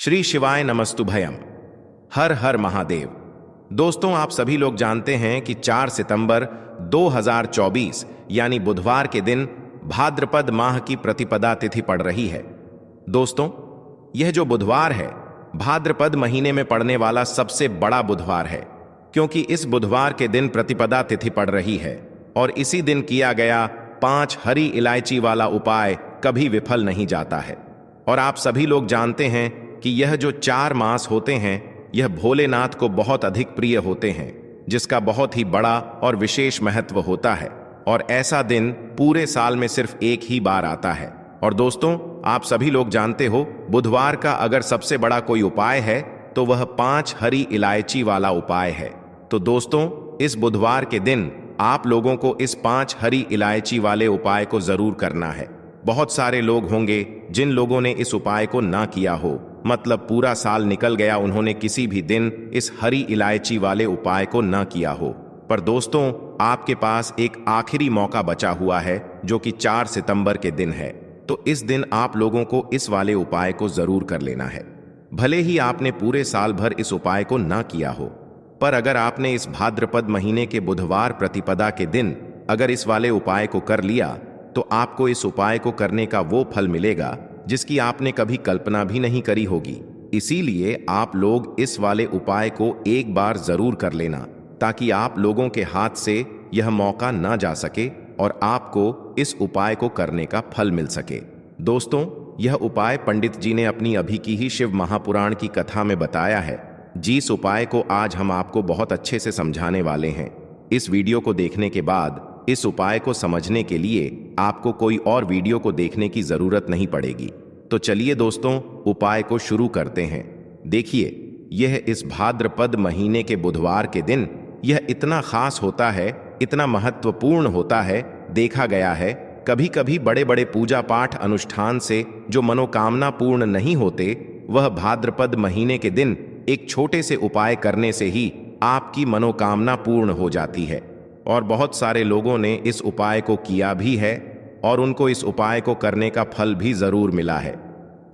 श्री शिवाय नमस्तुभयम। हर हर महादेव। दोस्तों, आप सभी लोग जानते हैं कि 4 सितंबर 2024 यानी बुधवार के दिन भाद्रपद माह की प्रतिपदा तिथि पड़ रही है। दोस्तों, यह जो बुधवार है भाद्रपद महीने में पड़ने वाला सबसे बड़ा बुधवार है, क्योंकि इस बुधवार के दिन प्रतिपदा तिथि पड़ रही है और इसी दिन किया गया 5 हरी इलायची वाला उपाय कभी विफल नहीं जाता है। और आप सभी लोग जानते हैं कि यह जो 4 मास होते हैं यह भोलेनाथ को बहुत अधिक प्रिय होते हैं, जिसका बहुत ही बड़ा और विशेष महत्व होता है। और ऐसा दिन पूरे साल में सिर्फ एक ही बार आता है। और दोस्तों, आप सभी लोग जानते हो, बुधवार का अगर सबसे बड़ा कोई उपाय है तो वह 5 हरी इलायची वाला उपाय है। तो दोस्तों, इस बुधवार के दिन आप लोगों को इस 5 हरी इलायची वाले उपाय को जरूर करना है। बहुत सारे लोग होंगे जिन लोगों ने इस उपाय को ना किया हो, मतलब पूरा साल निकल गया, उन्होंने किसी भी दिन इस हरी इलायची वाले उपाय को ना किया हो। पर दोस्तों, आपके पास एक आखिरी मौका बचा हुआ है जो कि 4 सितंबर के दिन है। तो इस दिन आप लोगों को इस वाले उपाय को जरूर कर लेना है। भले ही आपने पूरे साल भर इस उपाय को ना किया हो, पर अगर आपने इस भाद्रपद महीने के बुधवार प्रतिपदा के दिन अगर इस वाले उपाय को कर लिया तो आपको इस उपाय को करने का वो फल मिलेगा जिसकी आपने कभी कल्पना भी नहीं करी होगी। इसीलिए आप लोग इस वाले उपाय को एक बार जरूर कर लेना, ताकि आप लोगों के हाथ से यह मौका ना जा सके और आपको इस उपाय को करने का फल मिल सके। दोस्तों, यह उपाय पंडित जी ने अपनी अभी की ही शिव महापुराण की कथा में बताया है, जिस उपाय को आज हम आपको बहुत अच्छे से समझाने वाले हैं। इस वीडियो को देखने के बाद इस उपाय को समझने के लिए आपको कोई और वीडियो को देखने की जरूरत नहीं पड़ेगी। तो चलिए दोस्तों, उपाय को शुरू करते हैं। देखिए, यह इस भाद्रपद महीने के बुधवार के दिन यह इतना खास होता है, इतना महत्वपूर्ण होता है। देखा गया है कभी कभी बड़े बड़े पूजा पाठ अनुष्ठान से जो मनोकामना पूर्ण नहीं होते, वह भाद्रपद महीने के दिन एक छोटे से उपाय करने से ही आपकी मनोकामना पूर्ण हो जाती है। और बहुत सारे लोगों ने इस उपाय को किया भी है और उनको इस उपाय को करने का फल भी जरूर मिला है।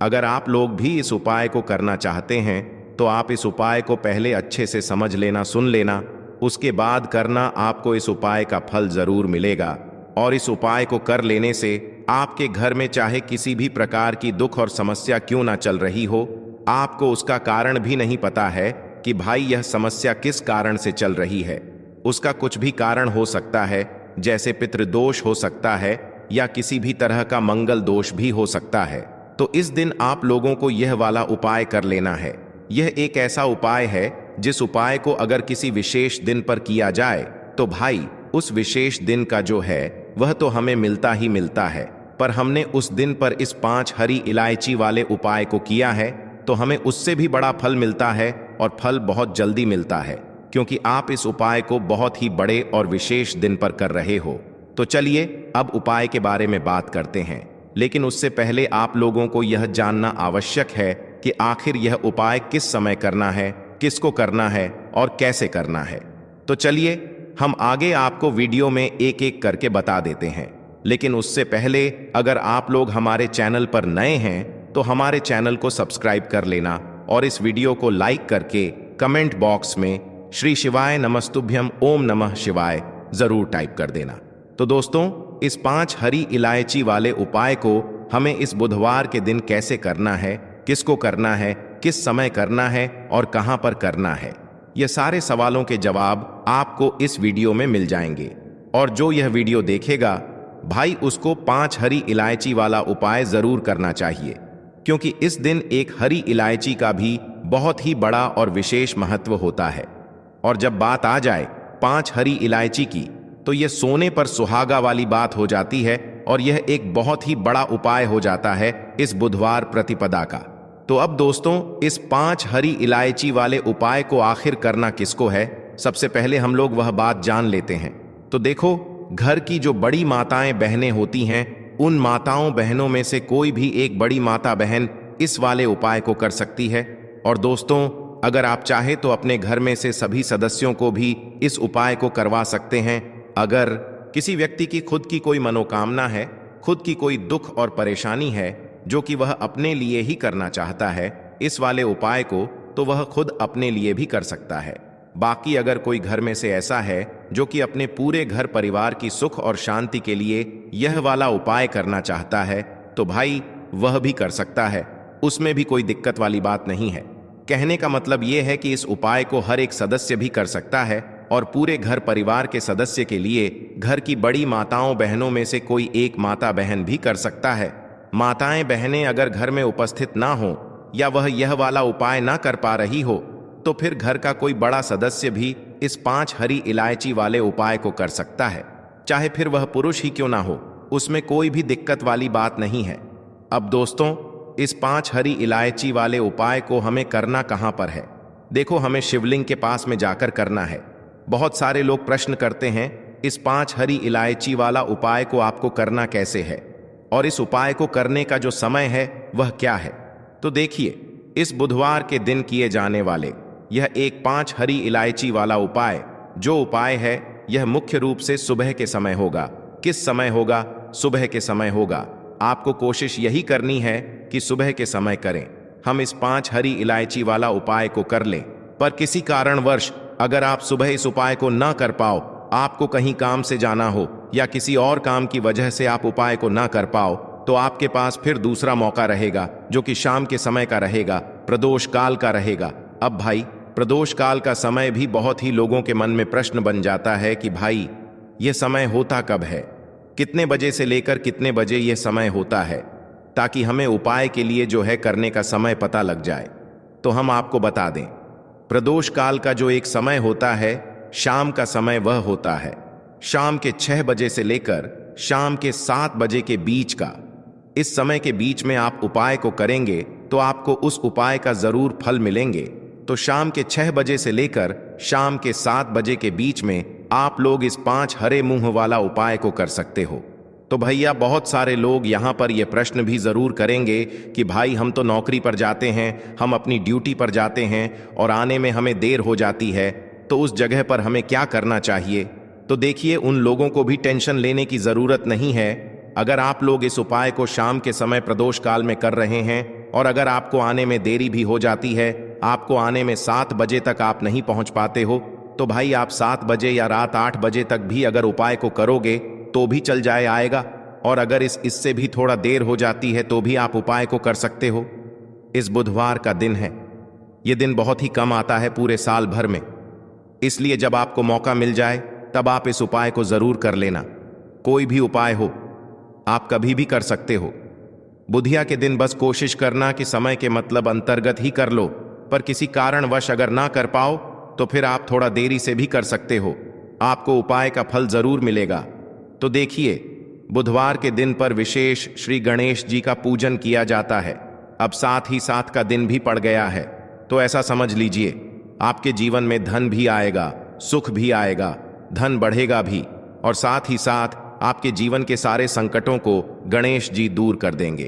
अगर आप लोग भी इस उपाय को करना चाहते हैं तो आप इस उपाय को पहले अच्छे से समझ लेना, सुन लेना, उसके बाद करना। आपको इस उपाय का फल जरूर मिलेगा। और इस उपाय को कर लेने से आपके घर में चाहे किसी भी प्रकार की दुख और समस्या क्यों ना चल रही हो, आपको उसका कारण भी नहीं पता है कि भाई यह समस्या किस कारण से चल रही है। उसका कुछ भी कारण हो सकता है, जैसे पितृदोष हो सकता है या किसी भी तरह का मंगल दोष भी हो सकता है। तो इस दिन आप लोगों को यह वाला उपाय कर लेना है। यह एक ऐसा उपाय है जिस उपाय को अगर किसी विशेष दिन पर किया जाए तो भाई उस विशेष दिन का जो है वह तो हमें मिलता ही मिलता है। पर हमने उस दिन पर इस 5 हरी इलायची वाले उपाय को किया है तो हमें उससे भी बड़ा फल मिलता है, और फल बहुत जल्दी मिलता है, क्योंकि आप इस उपाय को बहुत ही बड़े और विशेष दिन पर कर रहे हो। तो चलिए अब उपाय के बारे में बात करते हैं। लेकिन उससे पहले आप लोगों को यह जानना आवश्यक है कि आखिर यह उपाय किस समय करना है, किसको करना है और कैसे करना है। तो चलिए हम आगे आपको वीडियो में एक एक करके बता देते हैं। लेकिन उससे पहले अगर आप लोग हमारे चैनल पर नए हैं तो हमारे चैनल को सब्सक्राइब कर लेना और इस वीडियो को लाइक करके कमेंट बॉक्स में श्री शिवाय नमस्तुभ्यम ओम नमः शिवाय जरूर टाइप कर देना। तो दोस्तों, इस 5 हरी इलायची वाले उपाय को हमें इस बुधवार के दिन कैसे करना है, किसको करना है, किस समय करना है और कहां पर करना है, ये सारे सवालों के जवाब आपको इस वीडियो में मिल जाएंगे। और जो यह वीडियो देखेगा भाई, उसको 5 हरी इलायची वाला उपाय जरूर करना चाहिए, क्योंकि इस दिन एक हरी इलायची का भी बहुत ही बड़ा और विशेष महत्व होता है। और जब बात आ जाए 5 हरी इलायची की, तो यह सोने पर सुहागा वाली बात हो जाती है और यह एक बहुत ही बड़ा उपाय हो जाता है इस बुधवार प्रतिपदा का। तो अब दोस्तों, इस 5 हरी इलायची वाले उपाय को आखिर करना किसको है, सबसे पहले हम लोग वह बात जान लेते हैं। तो देखो, घर की जो बड़ी माताएं बहनें होती हैं, उन माताओं बहनों में से कोई भी एक बड़ी माता बहन इस वाले उपाय को कर सकती है। और दोस्तों, अगर आप चाहे तो अपने घर में से सभी सदस्यों को भी इस उपाय को करवा सकते हैं। अगर किसी व्यक्ति की खुद की कोई मनोकामना है, खुद की कोई दुख और परेशानी है जो कि वह अपने लिए ही करना चाहता है, इस वाले उपाय को तो वह खुद अपने लिए भी कर सकता है। बाकी अगर कोई घर में से ऐसा है जो कि अपने पूरे घर परिवार की सुख और शांति के लिए यह वाला उपाय करना चाहता है तो भाई वह भी कर सकता है, उसमें भी कोई दिक्कत वाली बात नहीं है। कहने का मतलब यह है कि इस उपाय को हर एक सदस्य भी कर सकता है और पूरे घर परिवार के सदस्य के लिए घर की बड़ी माताओं बहनों में से कोई एक माता बहन भी कर सकता है। माताएं बहनें अगर घर में उपस्थित ना हो या वह यह वाला उपाय ना कर पा रही हो तो फिर घर का कोई बड़ा सदस्य भी इस 5 हरी इलायची वाले उपाय को कर सकता है, चाहे फिर वह पुरुष ही क्यों ना हो, उसमें कोई भी दिक्कत वाली बात नहीं है। अब दोस्तों, इस 5 हरी इलायची वाले उपाय को हमें करना कहां पर है? देखो, हमें शिवलिंग के पास में जाकर करना है। बहुत सारे लोग प्रश्न करते हैं इस 5 हरी इलायची वाला उपाय को आपको करना कैसे है और इस उपाय को करने का जो समय है वह क्या है। तो देखिए, इस बुधवार के दिन किए जाने वाले यह एक 5 हरी इलायची वाला उपाय जो उपाय है यह मुख्य रूप से सुबह के समय होगा। किस समय होगा? सुबह के समय होगा। आपको कोशिश यही करनी है कि सुबह के समय करें। हम इस 5 हरी इलायची वाला उपाय को कर लें, पर किसी कारणवश अगर आप सुबह इस उपाय को ना कर पाओ, आपको कहीं काम से जाना हो या किसी और काम की वजह से आप उपाय को ना कर पाओ, तो आपके पास फिर दूसरा मौका रहेगा जो कि शाम के समय का रहेगा, प्रदोष काल का रहेगा। अब भाई, प्रदोष काल का समय भी बहुत ही लोगों के मन में प्रश्न बन जाता है कि भाई यह समय होता कब है, कितने बजे से लेकर कितने बजे यह समय होता है, ताकि हमें उपाय के लिए जो है करने का समय पता लग जाए। तो हम आपको बता दें, प्रदोष काल का जो एक समय होता है, शाम का समय वह होता है शाम के 6 बजे से लेकर शाम के 7 बजे के बीच का। इस समय के बीच में आप उपाय को करेंगे तो आपको उस उपाय का जरूर फल मिलेंगे। तो शाम के 6 बजे से लेकर शाम के 7 बजे के बीच में आप लोग इस 5 हरे मुंह वाला उपाय को कर सकते हो। तो भैया, बहुत सारे लोग यहाँ पर यह प्रश्न भी जरूर करेंगे कि भाई हम तो नौकरी पर जाते हैं, हम अपनी ड्यूटी पर जाते हैं और आने में हमें देर हो जाती है, तो उस जगह पर हमें क्या करना चाहिए? तो देखिए, उन लोगों को भी टेंशन लेने की जरूरत नहीं है। अगर आप लोग इस उपाय को शाम के समय प्रदोष काल में कर रहे हैं और अगर आपको आने में देरी भी हो जाती है, आपको आने में 7 बजे तक आप नहीं पहुंच पाते हो, तो भाई आप 7 बजे या रात 8 बजे तक भी अगर उपाय को करोगे तो भी चल जाए आएगा। और अगर इससे भी थोड़ा देर हो जाती है तो भी आप उपाय को कर सकते हो। इस बुधवार का दिन है, यह दिन बहुत ही कम आता है पूरे साल भर में, इसलिए जब आपको मौका मिल जाए तब आप इस उपाय को जरूर कर लेना। कोई भी उपाय हो, आप कभी भी कर सकते हो। बुधिया के दिन बस कोशिश करना कि समय के मतलब अंतर्गत ही कर लो, पर किसी कारणवश अगर ना कर पाओ तो फिर आप थोड़ा देरी से भी कर सकते हो, आपको उपाय का फल जरूर मिलेगा। तो देखिए, बुधवार के दिन पर विशेष श्री गणेश जी का पूजन किया जाता है। अब साथ ही साथ का दिन भी पड़ गया है, तो ऐसा समझ लीजिए आपके जीवन में धन भी आएगा, सुख भी आएगा, धन बढ़ेगा भी, और साथ ही साथ आपके जीवन के सारे संकटों को गणेश जी दूर कर देंगे।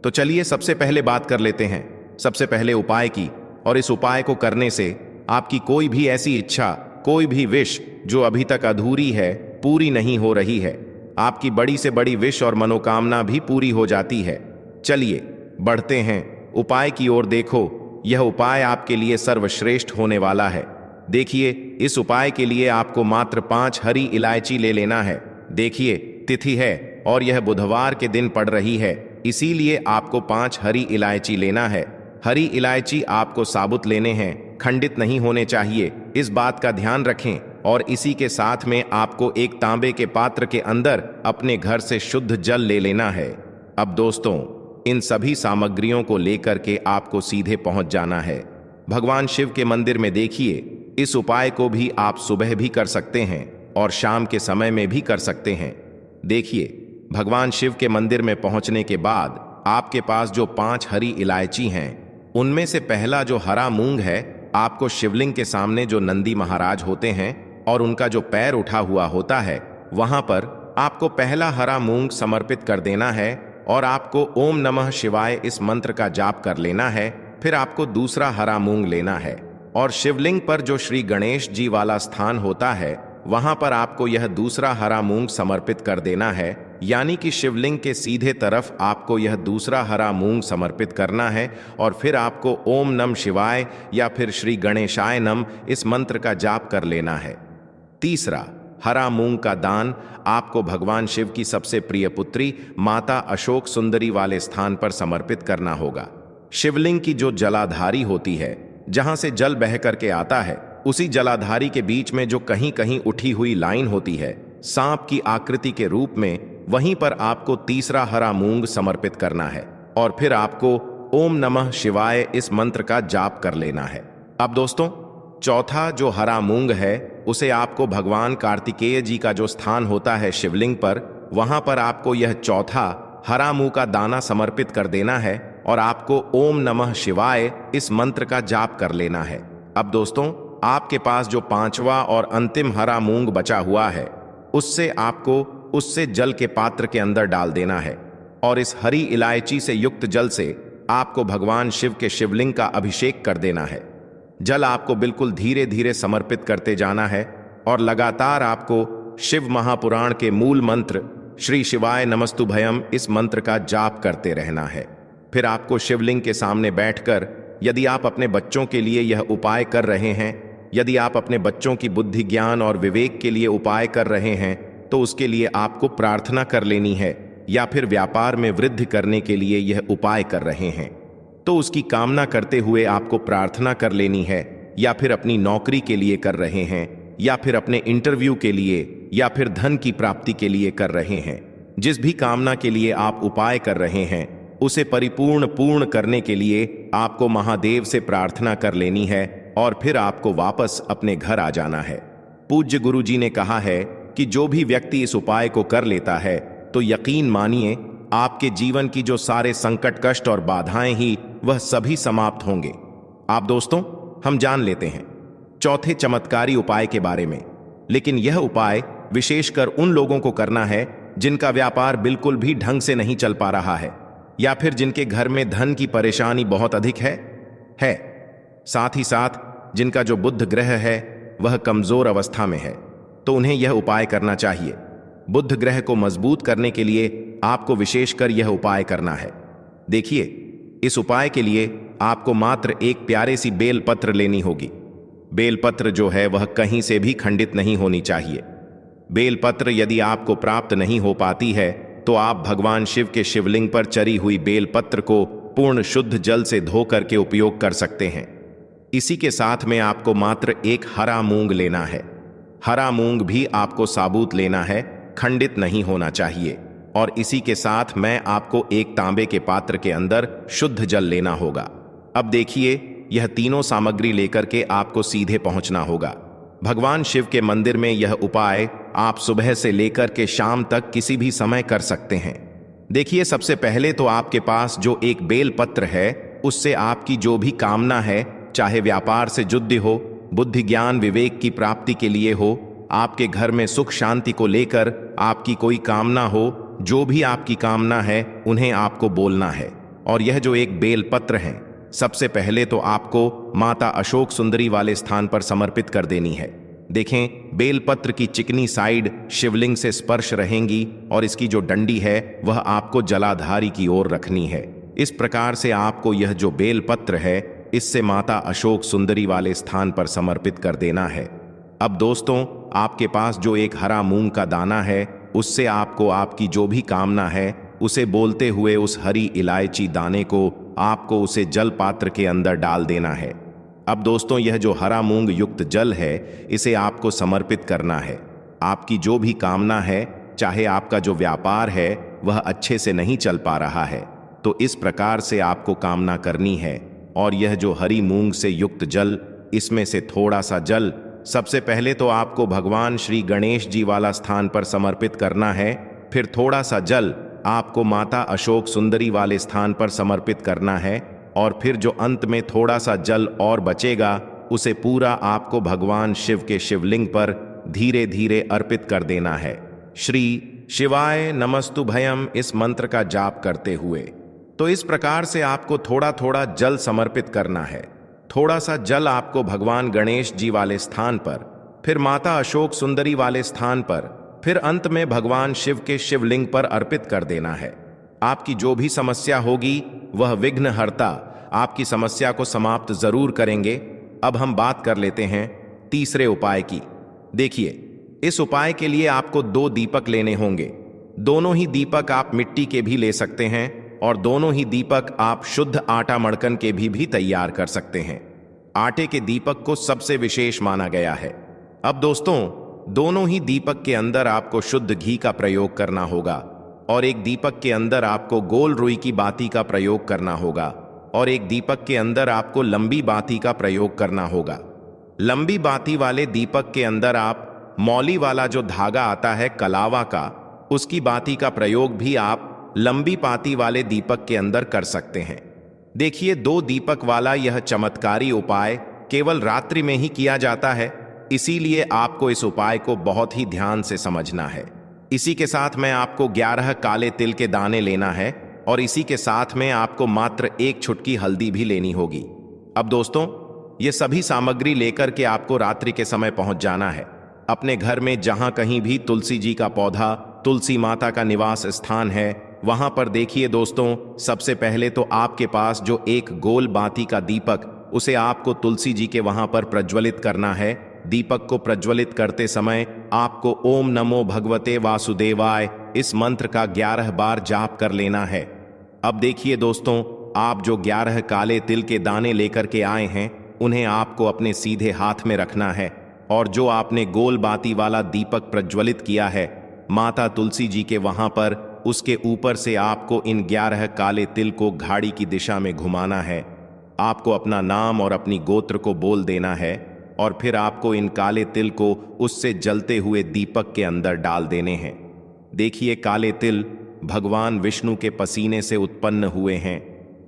तो चलिए सबसे पहले बात कर लेते हैं सबसे पहले उपाय की। और इस उपाय को करने से आपकी कोई भी ऐसी इच्छा, कोई भी विश जो अभी तक अधूरी है, पूरी नहीं हो रही है, आपकी बड़ी से बड़ी विश और मनोकामना भी पूरी हो जाती है। चलिए बढ़ते हैं उपाय की ओर। देखो, यह उपाय आपके लिए सर्वश्रेष्ठ होने वाला है। देखिए, इस उपाय के लिए आपको मात्र 5 हरी इलायची ले लेना है। देखिए, तिथि है और यह बुधवार के दिन पड़ रही है, इसीलिए आपको 5 हरी इलायची लेना है। हरी इलायची आपको साबुत लेने हैं, खंडित नहीं होने चाहिए, इस बात का ध्यान रखें। और इसी के साथ में आपको एक तांबे के पात्र के अंदर अपने घर से शुद्ध जल ले लेना है। अब दोस्तों, इन सभी सामग्रियों को लेकर के आपको सीधे पहुंच जाना है भगवान शिव के मंदिर में। देखिए, इस उपाय को भी आप सुबह भी कर सकते हैं और शाम के समय में भी कर सकते हैं। देखिए, भगवान शिव के मंदिर में पहुंचने के बाद आपके पास जो 5 हरी इलायची हैं, उनमें से पहला जो हरा मूंग है, आपको शिवलिंग के सामने जो नंदी महाराज होते हैं और उनका जो पैर उठा हुआ होता है, वहां पर आपको पहला हरा मूंग समर्पित कर देना है और आपको ओम नमः शिवाय इस मंत्र का जाप कर लेना है। फिर आपको दूसरा हरा मूंग लेना है और शिवलिंग पर जो श्री गणेश जी वाला स्थान होता है, वहां पर आपको यह दूसरा हरा मूंग समर्पित कर देना है यानी कि शिवलिंग के सीधे तरफ आपको यह दूसरा हरा मूंग समर्पित करना है और फिर आपको ओम नम शिवाय या फिर श्री गणेशाय नम इस मंत्र का जाप कर लेना है। तीसरा, हरा मूंग का दान आपको भगवान शिव की सबसे प्रिय पुत्री माता अशोक सुंदरी वाले स्थान पर समर्पित करना होगा। शिवलिंग की जो जलाधारी होती है, जहां से जल बह करके आता है, उसी जलाधारी के बीच में जो कहीं कहीं उठी हुई लाइन होती है सांप की आकृति के रूप में, वहीं पर आपको तीसरा हरा मूंग समर्पित करना है और फिर आपको ओम नमः शिवाय इस मंत्र का जाप कर लेना है। अब दोस्तों, चौथा जो हरा मूंग है उसे आपको भगवान कार्तिकेय जी का जो स्थान होता है शिवलिंग पर, वहां पर आपको यह चौथा हरा मूंग का दाना समर्पित कर देना है और आपको ओम नमः शिवाय इस मंत्र का जाप कर लेना है। अब दोस्तों, आपके पास जो पांचवा और अंतिम हरा मूंग बचा हुआ है उससे जल के पात्र के अंदर डाल देना है और इस हरी इलायची से युक्त जल से आपको भगवान शिव के शिवलिंग का अभिषेक कर देना है। जल आपको बिल्कुल धीरे धीरे समर्पित करते जाना है और लगातार आपको शिव महापुराण के मूल मंत्र श्री शिवाय नमस्तुभयम इस मंत्र का जाप करते रहना है। फिर आपको शिवलिंग के सामने बैठकर, यदि आप अपने बच्चों के लिए यह उपाय कर रहे हैं, यदि आप अपने बच्चों की बुद्धि ज्ञान और विवेक के लिए उपाय कर रहे हैं, तो उसके लिए आपको प्रार्थना कर लेनी है, या फिर व्यापार में वृद्धि करने के लिए यह उपाय कर रहे हैं तो उसकी कामना करते हुए आपको प्रार्थना कर लेनी है, या फिर अपनी नौकरी के लिए कर रहे हैं, या फिर अपने इंटरव्यू के लिए, या फिर धन की प्राप्ति के लिए कर रहे हैं। जिस भी कामना के लिए आप उपाय कर रहे हैं उसे पूर्ण करने के लिए आपको महादेव से प्रार्थना कर लेनी है और फिर आपको वापस अपने घर आ जाना है। पूज्य गुरु जी ने कहा है कि जो भी व्यक्ति इस उपाय को कर लेता है तो यकीन मानिए आपके जीवन की जो सारे संकट, कष्ट और बाधाएं ही वह सभी समाप्त होंगे। आप दोस्तों, हम जान लेते हैं चौथे चमत्कारी उपाय के बारे में, लेकिन यह उपाय विशेषकर उन लोगों को करना है जिनका व्यापार बिल्कुल भी ढंग से नहीं चल पा रहा है, या फिर जिनके घर में धन की परेशानी बहुत अधिक है। साथ ही साथ जिनका जो बुध ग्रह है वह कमजोर अवस्था में है, तो उन्हें यह उपाय करना चाहिए। बुध ग्रह को मजबूत करने के लिए आपको विशेषकर यह उपाय करना है। देखिए, इस उपाय के लिए आपको मात्र एक प्यारे सी बेलपत्र लेनी होगी। बेलपत्र जो है वह कहीं से भी खंडित नहीं होनी चाहिए। बेलपत्र यदि आपको प्राप्त नहीं हो पाती है तो आप भगवान शिव के शिवलिंग पर चरी हुई बेलपत्र को पूर्ण शुद्ध जल से धो करके उपयोग कर सकते हैं। इसी के साथ में आपको मात्र एक हरा मूंग लेना है। हरा मूंग भी आपको साबुत लेना है, खंडित नहीं होना चाहिए। और इसी के साथ मैं आपको एक तांबे के पात्र के अंदर शुद्ध जल लेना होगा। अब देखिए, यह तीनों सामग्री लेकर के आपको सीधे पहुंचना होगा भगवान शिव के मंदिर में। यह उपाय आप सुबह से लेकर के शाम तक किसी भी समय कर सकते हैं। देखिए, सबसे पहले तो आपके पास जो एक बेल पत्र है उससे आपकी जो भी कामना है, चाहे व्यापार से जुड़ी हो, बुद्धि ज्ञान विवेक की प्राप्ति के लिए हो, आपके घर में सुख शांति को लेकर आपकी कोई कामना हो, जो भी आपकी कामना है उन्हें आपको बोलना है। और यह जो एक बेल पत्र है, सबसे पहले तो आपको माता अशोक सुंदरी वाले स्थान पर समर्पित कर देनी है। देखें, बेलपत्र की चिकनी साइड शिवलिंग से स्पर्श रहेंगी और इसकी जो डंडी है वह आपको जलाधारी की ओर रखनी है। इस प्रकार से आपको यह जो बेलपत्र है इससे माता अशोक सुंदरी वाले स्थान पर समर्पित कर देना है। अब दोस्तों, आपके पास जो एक हरा मूंग का दाना है उससे आपको आपकी जो भी कामना है उसे बोलते हुए उस हरी इलायची दाने को आपको उसे जल पात्र के अंदर डाल देना है। अब दोस्तों, यह जो हरा मूंग युक्त जल है इसे आपको समर्पित करना है। आपकी जो भी कामना है, चाहे आपका जो व्यापार है वह अच्छे से नहीं चल पा रहा है, तो इस प्रकार से आपको कामना करनी है। और यह जो हरी मूंग से युक्त जल, इसमें से थोड़ा सा जल सबसे पहले तो आपको भगवान श्री गणेश जी वाला स्थान पर समर्पित करना है। फिर थोड़ा सा जल आपको माता अशोक सुंदरी वाले स्थान पर समर्पित करना है। और फिर जो अंत में थोड़ा सा जल और बचेगा उसे पूरा आपको भगवान शिव के शिवलिंग पर धीरे धीरे अर्पित कर देना है, श्री शिवाय नमस्तुभयम इस मंत्र का जाप करते हुए। तो इस प्रकार से आपको थोड़ा थोड़ा जल समर्पित करना है। थोड़ा सा जल आपको भगवान गणेश जी वाले स्थान पर, फिर माता अशोक सुंदरी वाले स्थान पर, फिर अंत में भगवान शिव के शिवलिंग पर अर्पित कर देना है। आपकी जो भी समस्या होगी वह विघ्नहर्ता आपकी समस्या को समाप्त जरूर करेंगे। अब हम बात कर लेते हैं तीसरे उपाय की। देखिए, इस उपाय के लिए आपको 2 दीपक लेने होंगे। दोनों ही दीपक आप मिट्टी के भी ले सकते हैं और दोनों ही दीपक आप शुद्ध आटा मड़कन के भी तैयार कर सकते हैं। आटे के दीपक को सबसे विशेष माना गया है। अब दोस्तों, दोनों ही दीपक के अंदर आपको शुद्ध घी का प्रयोग करना होगा और एक दीपक के अंदर आपको गोल रुई की बाती का प्रयोग करना होगा और एक दीपक के अंदर आपको लंबी बाती का प्रयोग करना होगा। लंबी बाती वाले दीपक के अंदर आप मौली वाला जो धागा आता है कलावा का, उसकी बाती का प्रयोग भी आप लंबी बाती वाले दीपक के अंदर कर सकते हैं। देखिए, 2 दीपक वाला यह चमत्कारी उपाय केवल रात्रि में ही किया जाता है, इसीलिए आपको इस उपाय को बहुत ही ध्यान से समझना है। इसी के साथ में आपको 11 काले तिल के दाने लेना है और इसी के साथ में आपको मात्र 1 चुटकी हल्दी भी लेनी होगी। अब दोस्तों, ये सभी सामग्री लेकर के आपको रात्रि के समय पहुंच जाना है अपने घर में। जहां कहीं भी तुलसी जी का पौधा, तुलसी माता का निवास स्थान है, वहां पर देखिए दोस्तों, सबसे पहले तो आपके पास जो एक गोल बाती का दीपक, उसे आपको तुलसी जी के वहां पर प्रज्वलित करना है। दीपक को प्रज्वलित करते समय आपको ओम नमो भगवते वासुदेवाय इस मंत्र का 11 बार जाप कर लेना है। अब देखिए दोस्तों, आप जो 11 काले तिल के दाने लेकर के आए हैं, उन्हें आपको अपने सीधे हाथ में रखना है और जो आपने गोल बाती वाला दीपक प्रज्वलित किया है माता तुलसी जी के वहां पर, उसके ऊपर से आपको इन 11 काले तिल को घाड़ी की दिशा में घुमाना है। आपको अपना नाम और अपनी गोत्र को बोल देना है और फिर आपको इन काले तिल को उससे जलते हुए दीपक के अंदर डाल देने हैं। देखिए, काले तिल भगवान विष्णु के पसीने से उत्पन्न हुए हैं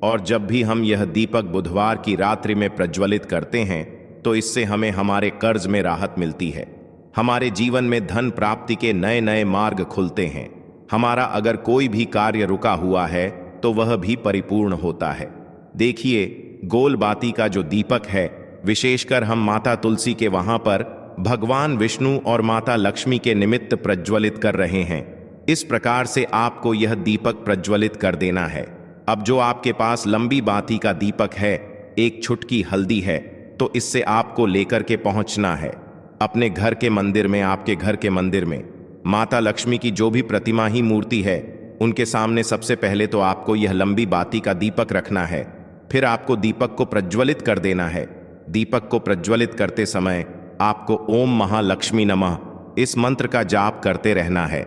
और जब भी हम यह दीपक बुधवार की रात्रि में प्रज्वलित करते हैं तो इससे हमें हमारे कर्ज में राहत मिलती है। हमारे जीवन में धन प्राप्ति के नए नए मार्ग खुलते हैं। हमारा अगर कोई भी कार्य रुका हुआ है तो वह भी परिपूर्ण होता है। देखिए, गोल बाती का जो दीपक है, विशेषकर हम माता तुलसी के वहां पर भगवान विष्णु और माता लक्ष्मी के निमित्त प्रज्वलित कर रहे हैं। इस प्रकार से आपको यह दीपक प्रज्वलित कर देना है। अब जो आपके पास लंबी बाती का दीपक है, 1 चुटकी हल्दी है, तो इससे आपको लेकर के पहुंचना है अपने घर के मंदिर में। आपके घर के मंदिर में माता लक्ष्मी की जो भी प्रतिमा ही मूर्ति है, उनके सामने सबसे पहले तो आपको यह लंबी बाती का दीपक रखना है। फिर आपको दीपक को प्रज्वलित कर देना है। दीपक को प्रज्वलित करते समय आपको ओम महालक्ष्मी नमः इस मंत्र का जाप करते रहना है।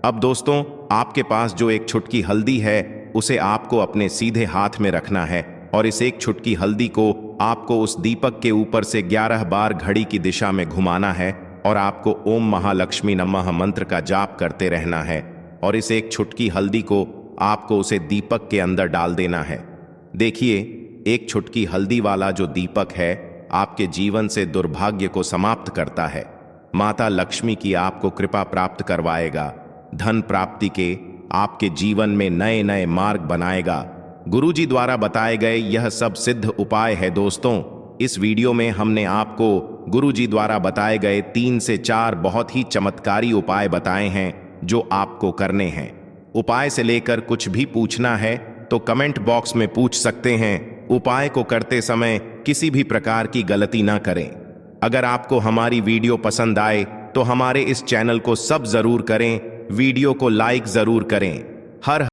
अब दोस्तों, आपके पास जो 1 चुटकी हल्दी है, उसे आपको अपने सीधे हाथ में रखना है और इस 1 चुटकी हल्दी को आपको उस दीपक के ऊपर से 11 बार घड़ी की दिशा में घुमाना है और आपको ओम महालक्ष्मी नमः मंत्र का जाप करते रहना है और इस 1 चुटकी हल्दी को आपको उसे दीपक के अंदर डाल देना है। देखिए, 1 चुटकी हल्दी वाला जो दीपक है आपके जीवन से दुर्भाग्य को समाप्त करता है। माता लक्ष्मी की आपको कृपा प्राप्त करवाएगा, धन प्राप्ति के आपके जीवन में नए नए मार्ग बनाएगा। गुरुजी द्वारा बताए गए यह सब सिद्ध उपाय है। दोस्तों, इस वीडियो में हमने आपको गुरुजी द्वारा बताए गए 3 से 4 बहुत ही चमत्कारी उपाय बताए हैं जो आपको करने हैं। उपाय से लेकर कुछ भी पूछना है तो कमेंट बॉक्स में पूछ सकते हैं। उपाय को करते समय किसी भी प्रकार की गलती ना करें। अगर आपको हमारी वीडियो पसंद आए तो हमारे इस चैनल को सब जरूर करें, वीडियो को लाइक जरूर करें। हर